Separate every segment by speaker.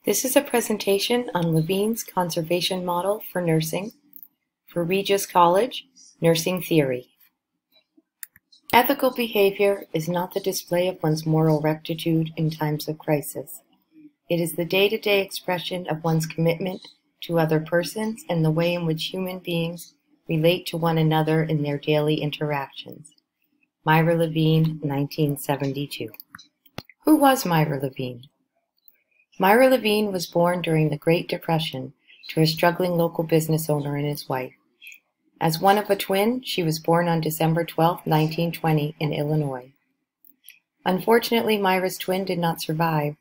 Speaker 1: This is a presentation on Levine's conservation model for nursing for Regis College, Nursing Theory. Ethical behavior is not the display of one's moral rectitude in times of crisis. It is the day-to-day expression of one's commitment to other persons and the way in which human beings relate to one another in their daily interactions. Myra Levine, 1972. Who was Myra Levine? Myra Levine was born during the Great Depression to a struggling local business owner and his wife. As one of a twin, she was born on December 12, 1920 in Illinois. Unfortunately, Myra's twin did not survive.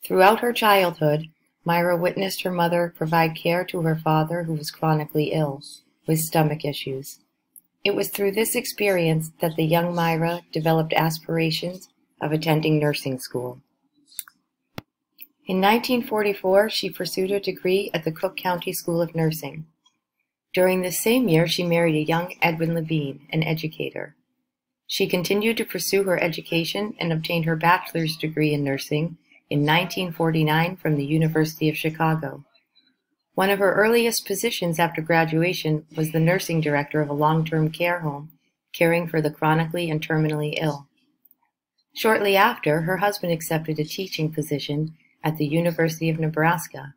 Speaker 1: Throughout her childhood, Myra witnessed her mother provide care to her father, who was chronically ill, with stomach issues. It was through this experience that the young Myra developed aspirations of attending nursing school. In 1944, she pursued a degree at the Cook County School of Nursing. During this same year, she married a young Edwin Levine, an educator. She continued to pursue her education and obtained her bachelor's degree in nursing in 1949 from the University of Chicago. One of her earliest positions after graduation was the nursing director of a long-term care home, caring for the chronically and terminally ill. Shortly after, her husband accepted a teaching position at the University of Nebraska.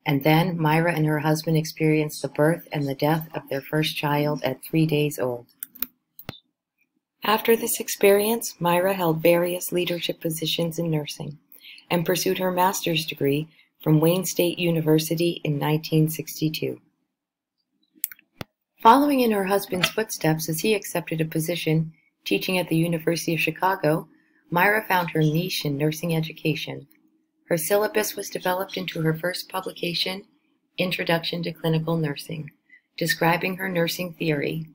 Speaker 1: And then Myra and her husband experienced the birth and the death of their first child at 3 days old. After this experience, Myra held various leadership positions in nursing and pursued her master's degree from Wayne State University in 1962. Following in her husband's footsteps as he accepted a position teaching at the University of Chicago, Myra found her niche in nursing education. Her syllabus was developed into her first publication, Introduction to Clinical Nursing, describing her nursing theory.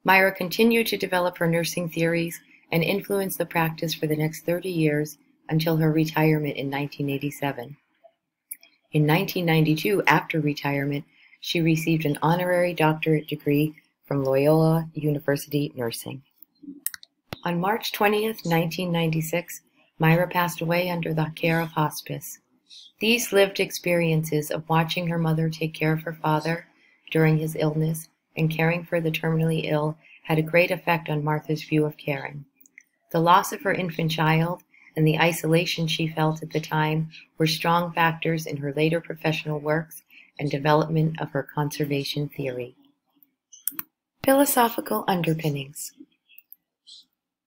Speaker 1: Myra continued to develop her nursing theories and influence the practice for the next 30 years until her retirement in 1987. In 1992, after retirement, she received an honorary doctorate degree from Loyola University Nursing. On March 20th, 1996, Myra passed away under the care of hospice. These lived experiences of watching her mother take care of her father during his illness and caring for the terminally ill had a great effect on Martha's view of caring. The loss of her infant child and the isolation she felt at the time were strong factors in her later professional works and development of her conservation theory. Philosophical underpinnings.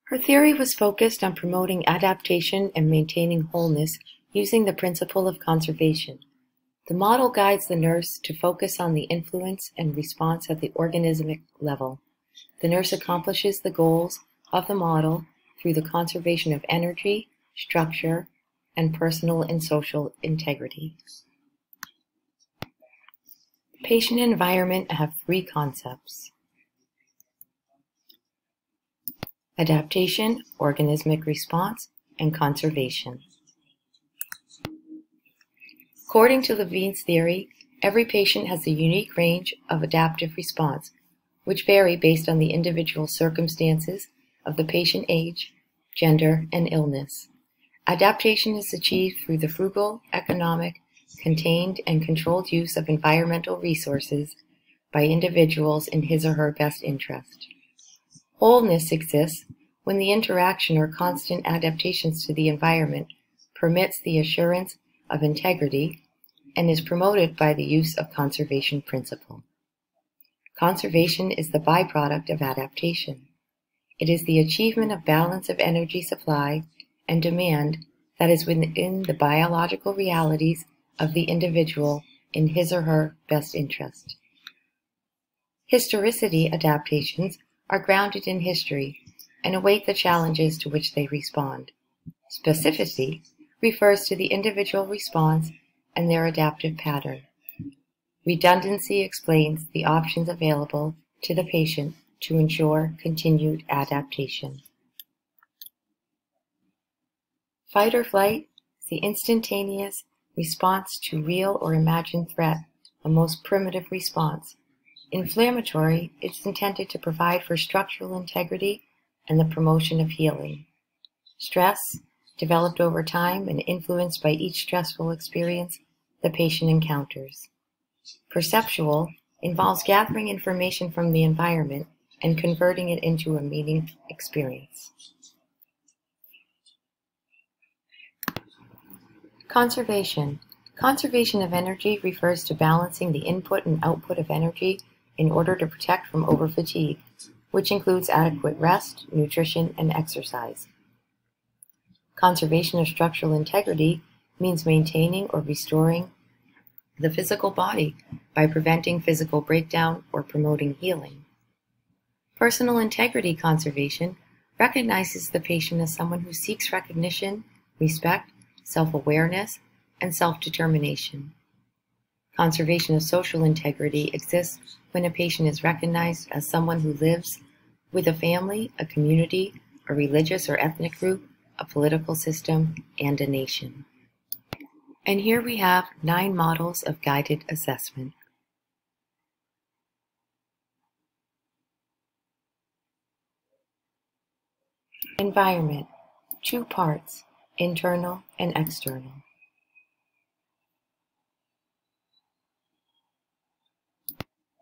Speaker 1: Her theory was focused on promoting adaptation and maintaining wholeness using the principle of conservation. The model guides the nurse to focus on the influence and response at the organismic level. The nurse accomplishes the goals of the model through the conservation of energy, structure, and personal and social integrity. Patient and environment have three concepts: adaptation, organismic response, and conservation. According to Levine's theory, every patient has a unique range of adaptive response, which vary based on the individual circumstances of the patient age, gender, and illness. Adaptation is achieved through the frugal, economic, contained, and controlled use of environmental resources by individuals in his or her best interest. Wholeness exists when the interaction or constant adaptations to the environment permits the assurance of integrity and is promoted by the use of conservation principle. Conservation is the byproduct of adaptation. It is the achievement of balance of energy supply and demand that is within the biological realities of the individual in his or her best interest. Historicity adaptations are grounded in history and await the challenges to which they respond. Specificity refers to the individual response and their adaptive pattern. Redundancy explains the options available to the patient to ensure continued adaptation. Fight or flight is the instantaneous response to real or imagined threat, a most primitive response. Inflammatory is intended to provide for structural integrity and the promotion of healing. Stress developed over time and influenced by each stressful experience the patient encounters. Perceptual involves gathering information from the environment and converting it into a meaning experience. Conservation. Conservation of energy refers to balancing the input and output of energy in order to protect from overfatigue, which includes adequate rest, nutrition, and exercise. Conservation of structural integrity means maintaining or restoring the physical body by preventing physical breakdown or promoting healing. Personal integrity conservation recognizes the patient as someone who seeks recognition, respect, self-awareness, and self-determination. Conservation of social integrity exists when a patient is recognized as someone who lives with a family, a community, a religious or ethnic group, a political system, and a nation. And here we have 9 models of guided assessment. Environment, 2 parts, internal and external.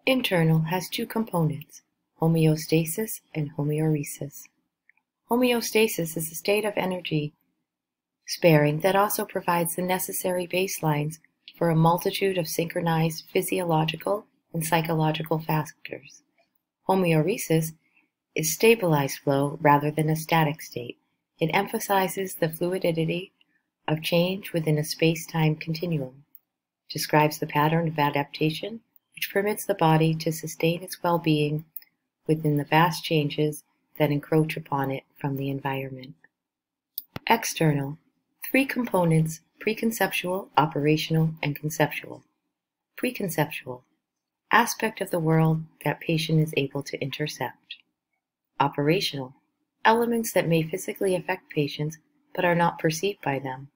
Speaker 1: Internal has 2 components, homeostasis and homeoresis. Homeostasis is a state of energy sparing that also provides the necessary baselines for a multitude of synchronized physiological and psychological factors. Homeoresis is stabilized flow rather than a static state. It emphasizes the fluidity of change within a space-time continuum, describes the pattern of adaptation which permits the body to sustain its well-being within the vast changes that encroach upon it from the environment. External, 3 components, preconceptual, operational, and conceptual. Preconceptual, aspect of the world that patient is able to intercept. Operational, elements that may physically affect patients but are not perceived by them.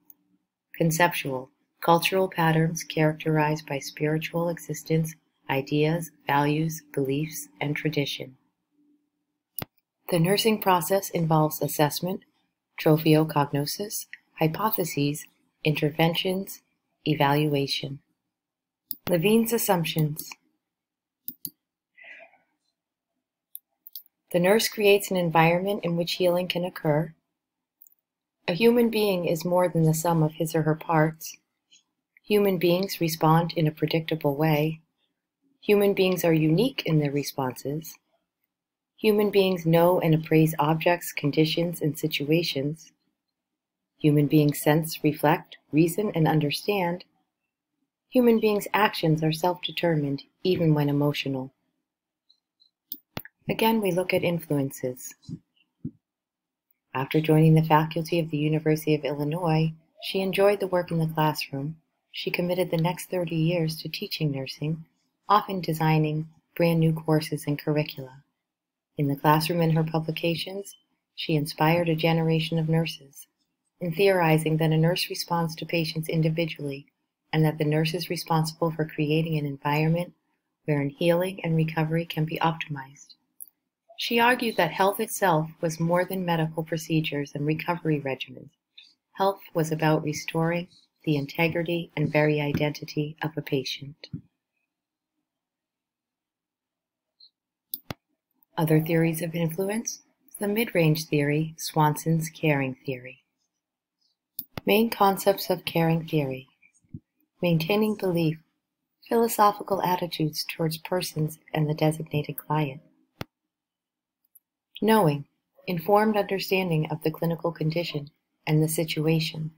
Speaker 1: Conceptual, cultural patterns characterized by spiritual existence, ideas, values, beliefs, and tradition. The nursing process involves assessment, trophiocognosis, hypotheses, interventions, evaluation. Levine's assumptions. The nurse creates an environment in which healing can occur. A human being is more than the sum of his or her parts. Human beings respond in a predictable way. Human beings are unique in their responses. Human beings know and appraise objects, conditions, and situations. Human beings sense, reflect, reason, and understand. Human beings' actions are self-determined, even when emotional. Again, we look at influences. After joining the faculty of the University of Illinois, she enjoyed the work in the classroom. She committed the next 30 years to teaching nursing, often designing brand new courses and curricula. In the classroom and her publications, she inspired a generation of nurses in theorizing that a nurse responds to patients individually and that the nurse is responsible for creating an environment wherein healing and recovery can be optimized. She argued that health itself was more than medical procedures and recovery regimens. Health was about restoring the integrity and very identity of a patient. Other theories of influence: the mid-range theory, Swanson's caring theory. Main concepts of caring theory: maintaining belief, philosophical attitudes towards persons and the designated client. Knowing, informed understanding of the clinical condition and the situation.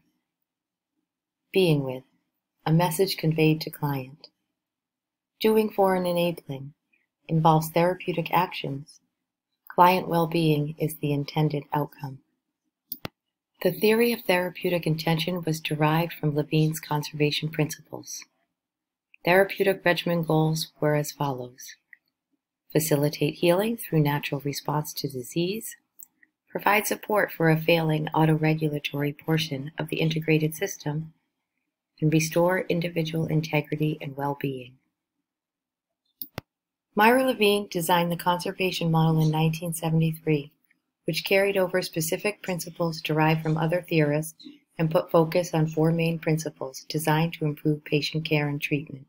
Speaker 1: Being with, a message conveyed to client. Doing for and enabling, involves therapeutic actions. Client well-being is the intended outcome. The theory of therapeutic intention was derived from Levine's conservation principles. Therapeutic regimen goals were as follows: facilitate healing through natural response to disease, provide support for a failing autoregulatory portion of the integrated system, and restore individual integrity and well-being. Myra Levine designed the conservation model in 1973. which carried over specific principles derived from other theorists and put focus on 4 main principles designed to improve patient care and treatment.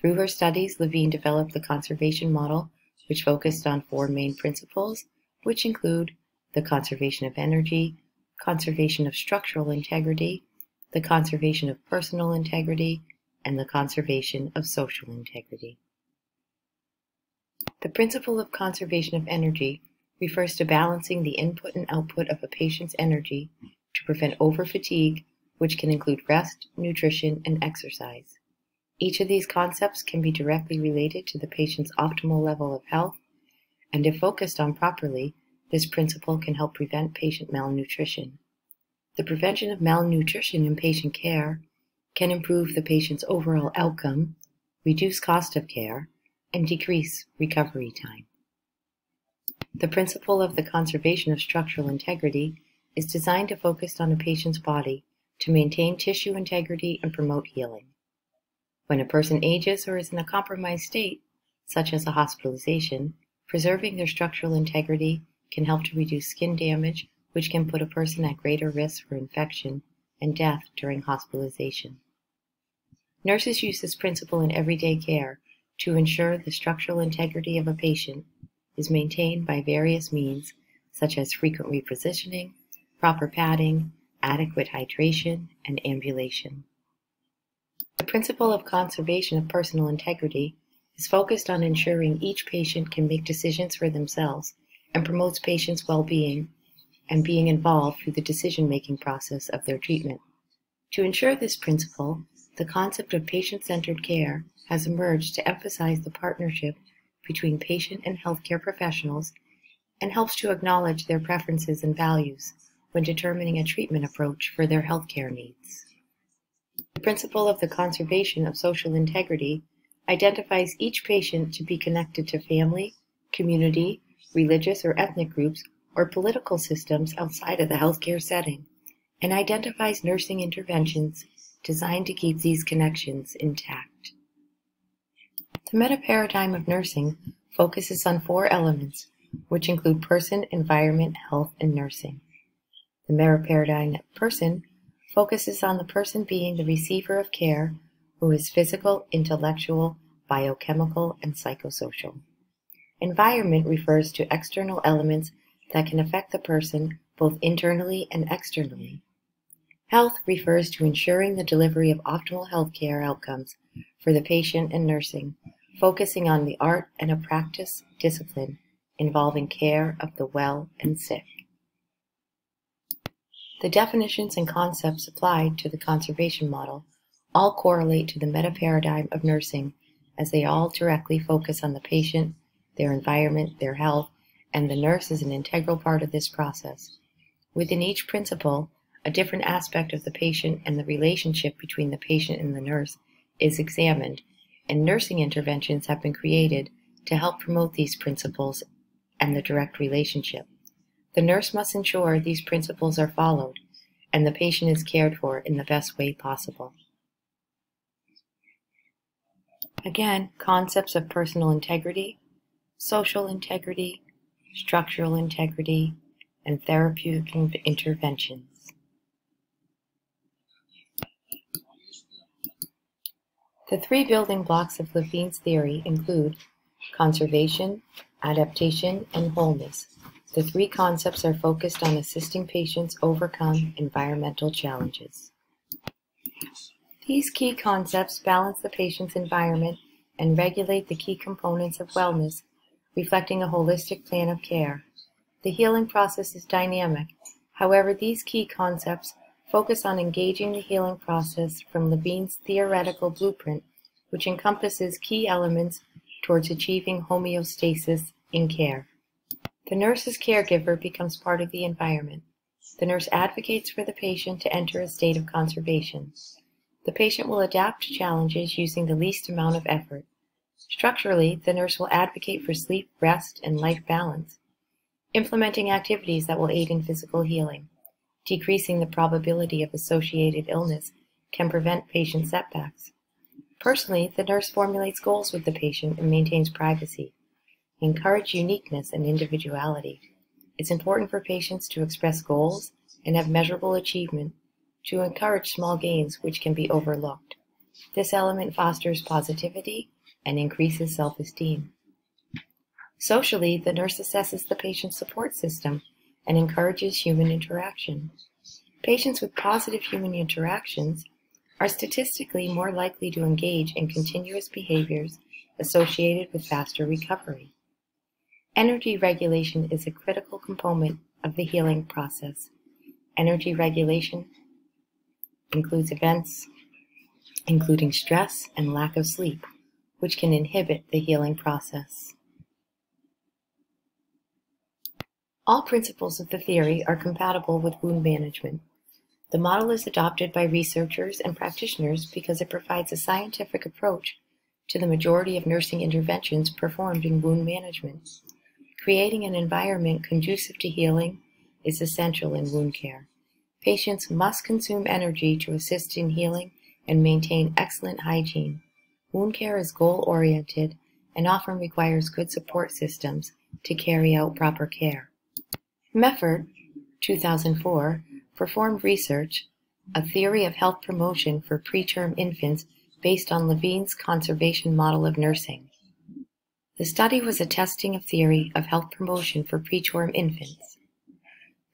Speaker 1: Through her studies, Levine developed the conservation model, which focused on 4 main principles, which include the conservation of energy, conservation of structural integrity, the conservation of personal integrity, and the conservation of social integrity. The principle of conservation of energy refers to balancing the input and output of a patient's energy to prevent overfatigue, which can include rest, nutrition, and exercise. Each of these concepts can be directly related to the patient's optimal level of health, and if focused on properly, this principle can help prevent patient malnutrition. The prevention of malnutrition in patient care can improve the patient's overall outcome, reduce cost of care, and decrease recovery time. The principle of the conservation of structural integrity is designed to focus on a patient's body to maintain tissue integrity and promote healing. When a person ages or is in a compromised state, such as a hospitalization, preserving their structural integrity can help to reduce skin damage, which can put a person at greater risk for infection and death during hospitalization. Nurses use this principle in everyday care to ensure the structural integrity of a patient is maintained by various means, such as frequent repositioning, proper padding, adequate hydration, and ambulation. The principle of conservation of personal integrity is focused on ensuring each patient can make decisions for themselves and promotes patients' well-being and being involved through the decision-making process of their treatment. To ensure this principle, the concept of patient-centered care has emerged to emphasize the partnership between patient and healthcare professionals and helps to acknowledge their preferences and values when determining a treatment approach for their healthcare needs. The principle of the conservation of social integrity identifies each patient to be connected to family, community, religious or ethnic groups, or political systems outside of the healthcare setting, and identifies nursing interventions designed to keep these connections intact. The meta-paradigm of nursing focuses on 4 elements, which include person, environment, health, and nursing. The meta-paradigm of person focuses on the person being the receiver of care, who is physical, intellectual, biochemical, and psychosocial. Environment refers to external elements that can affect the person both internally and externally. Health refers to ensuring the delivery of optimal healthcare outcomes for the patient and nursing, focusing on the art and a practice discipline involving care of the well and sick. The definitions and concepts applied to the conservation model all correlate to the meta-paradigm of nursing, as they all directly focus on the patient, their environment, their health, and the nurse is an integral part of this process. Within each principle, a different aspect of the patient and the relationship between the patient and the nurse is examined, and nursing interventions have been created to help promote these principles and the direct relationship. The nurse must ensure these principles are followed and the patient is cared for in the best way possible. Again, concepts of personal integrity, social integrity, structural integrity, and therapeutic interventions. The 3 building blocks of Levine's theory include conservation, adaptation, and wholeness. The 3 concepts are focused on assisting patients overcome environmental challenges. These key concepts balance the patient's environment and regulate the key components of wellness, reflecting a holistic plan of care. The healing process is dynamic. However, these key concepts focus on engaging the healing process from Levine's theoretical blueprint, which encompasses key elements towards achieving homeostasis in care. The nurse's caregiver becomes part of the environment. The nurse advocates for the patient to enter a state of conservation. The patient will adapt to challenges using the least amount of effort. Structurally, the nurse will advocate for sleep, rest, and life balance, implementing activities that will aid in physical healing. Decreasing the probability of associated illness can prevent patient setbacks. Personally, the nurse formulates goals with the patient and maintains privacy. Encourage uniqueness and individuality. It's important for patients to express goals and have measurable achievement to encourage small gains which can be overlooked. This element fosters positivity and increases self-esteem. Socially, the nurse assesses the patient's support system and encourages human interaction. Patients with positive human interactions are statistically more likely to engage in continuous behaviors associated with faster recovery. Energy regulation is a critical component of the healing process. Energy regulation includes events including stress and lack of sleep, which can inhibit the healing process. All principles of the theory are compatible with wound management. The model is adopted by researchers and practitioners because it provides a scientific approach to the majority of nursing interventions performed in wound management. Creating an environment conducive to healing is essential in wound care. Patients must consume energy to assist in healing and maintain excellent hygiene. Wound care is goal-oriented and often requires good support systems to carry out proper care. Meffert, 2004, performed research, A Theory of Health Promotion for Preterm Infants based on Levine's conservation model of nursing. The study was a testing of theory of health promotion for preterm infants.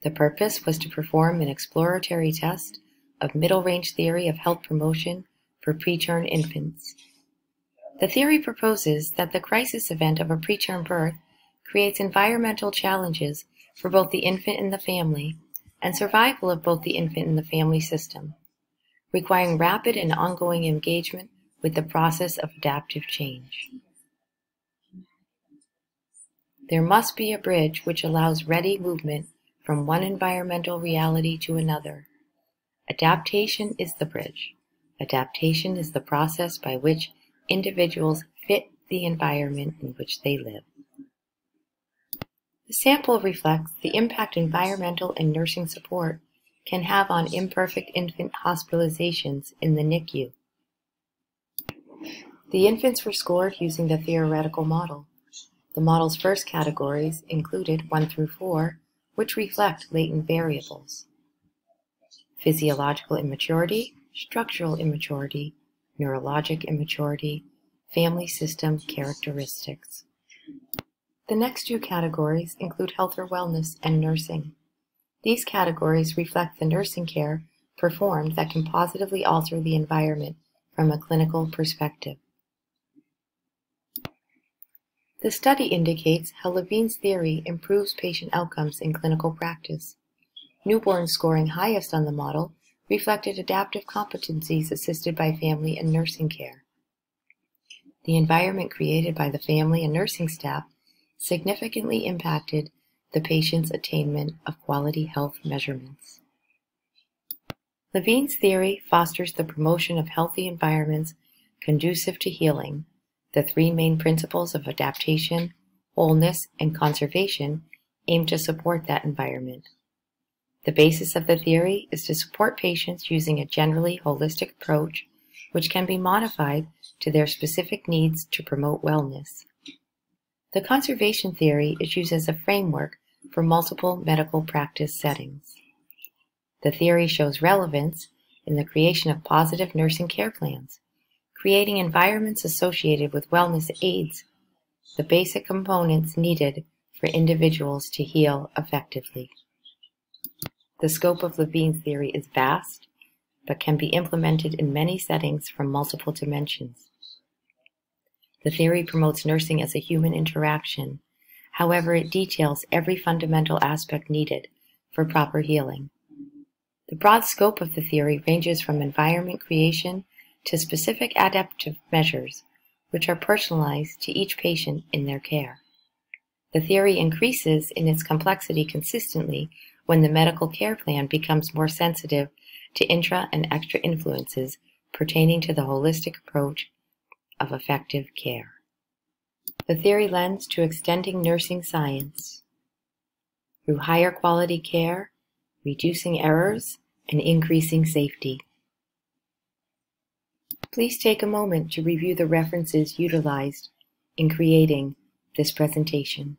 Speaker 1: The purpose was to perform an exploratory test of middle-range theory of health promotion for preterm infants. The theory proposes that the crisis event of a preterm birth creates environmental challenges for both the infant and the family, and survival of both the infant and the family system, requiring rapid and ongoing engagement with the process of adaptive change. There must be a bridge which allows ready movement from one environmental reality to another. Adaptation is the bridge. Adaptation is the process by which individuals fit the environment in which they live. The sample reflects the impact environmental and nursing support can have on imperfect infant hospitalizations in the NICU. The infants were scored using the theoretical model. The model's first categories included 1 through 4, which reflect latent variables: physiological immaturity, structural immaturity, neurologic immaturity, family system characteristics. The next 2 categories include health or wellness and nursing. These categories reflect the nursing care performed that can positively alter the environment from a clinical perspective. The study indicates how Levine's theory improves patient outcomes in clinical practice. Newborns scoring highest on the model reflected adaptive competencies assisted by family and nursing care. The environment created by the family and nursing staff significantly impacted the patient's attainment of quality health measurements. Levine's theory fosters the promotion of healthy environments conducive to healing. The 3 main principles of adaptation, wholeness, and conservation aim to support that environment. The basis of the theory is to support patients using a generally holistic approach, which can be modified to their specific needs to promote wellness. The conservation theory is used as a framework for multiple medical practice settings. The theory shows relevance in the creation of positive nursing care plans. Creating environments associated with wellness aids the basic components needed for individuals to heal effectively. The scope of Levine's theory is vast, but can be implemented in many settings from multiple dimensions. The theory promotes nursing as a human interaction. However, it details every fundamental aspect needed for proper healing. The broad scope of the theory ranges from environment creation to specific adaptive measures, which are personalized to each patient in their care. The theory increases in its complexity consistently when the medical care plan becomes more sensitive to intra and extra influences pertaining to the holistic approach of effective care. The theory lends to extending nursing science through higher quality care, reducing errors, and increasing safety. Please take a moment to review the references utilized in creating this presentation.